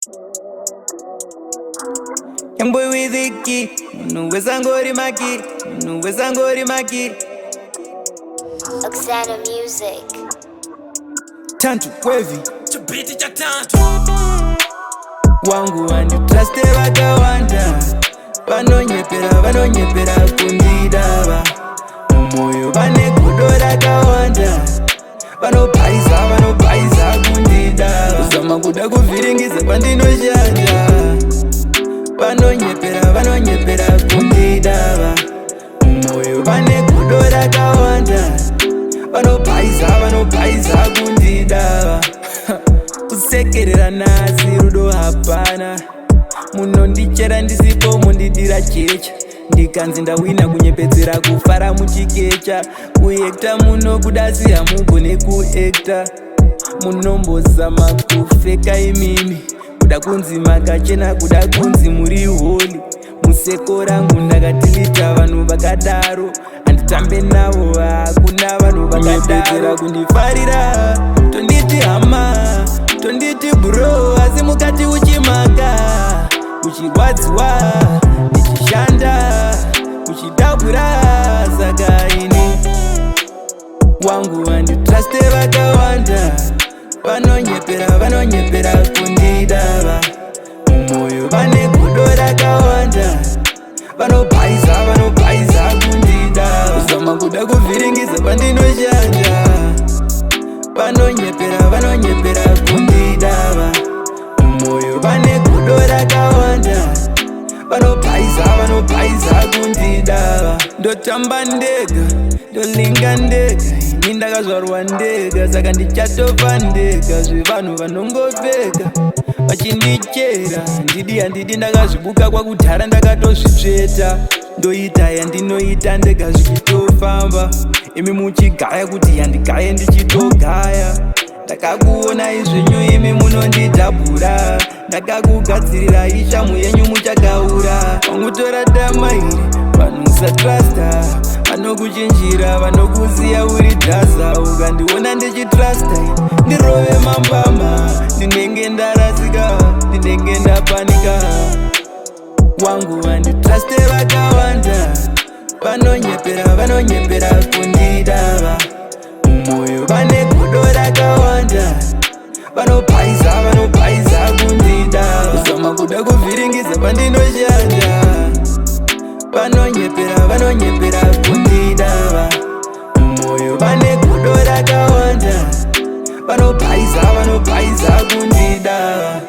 Young boy with the key, nuweza ngori maki, nuweza ngori maki. Oxana Music. Tantu kwevi, chibiti cha tantu wangu wanditraste vakawanda, vanonyepera kundidava, mumoyo vane godo rakawanda, vanopaiza kundidava, kuzama kuda kuvhiringidza pandinoshanda, vanonyepera kundidava, mumoyo vane godo rakawanda, vanopaiza kundidava. Kusekerera nasi rudo hapana, munondichera ndisipo mundidira checha, ndikanzi ndawina kunyepedzera kufara muchikecha, kuekta munokudasi hamugone kuekta, munombozama kufeka imimi, kuda kunzi makachena, kuda kunzi muri holi, museko rangu ndakatilita vanhu vakadaro, handitambe navo, hakuna vanhu vakadaro kundifarira, tonditi hama, tonditi bro, asi mukati uchimaka, uchirwadziwa, ndichishanda, uchidabura, saka ini wangu wanditraste vakawanda, vanonyepera kundidava, mumoyo vane godo rakawanda, vanopaiza kundidava, kuzama kuda kuvhiringidza pandinoshanda, vanonyepera kundidava, mumoyo vane godo rakawanda, vanopaiza kundidava. Ndotamba ndega, ndolinga ndega, ini ndakazvarwa ndega, saka ndichatofa ndega, zvevanhu vanongopfeka vachindichera, handidi ndakazvibuka kwakudhara, ndakatozvitsveta, ndoita yandinoita ndega zvichitofamba, imi muchigaya kuti yandigaye ndichitogaya, ndakakuona izvenyu imi munondidhabhura, ndakakugadzirira ishamu yenyu muchagaura, vangutora dama iri vanhu musatrasta, vanokuchinjira vanokuziya uri dhaza, ukandiona ndichitrasta ndirove mambama, ndinenge ndarasika, ndinenge ndapanika, wangu vanditraste vakawanda, vanonyepera kundidava, mumoyo vane godo rakawanda, vanopaiza kundidava, kuzama kuda kuvhiringidza pandinoshanda, vanonyepera kundidava, mumoyo vane godo rakawanda, vanopaiza kundidava.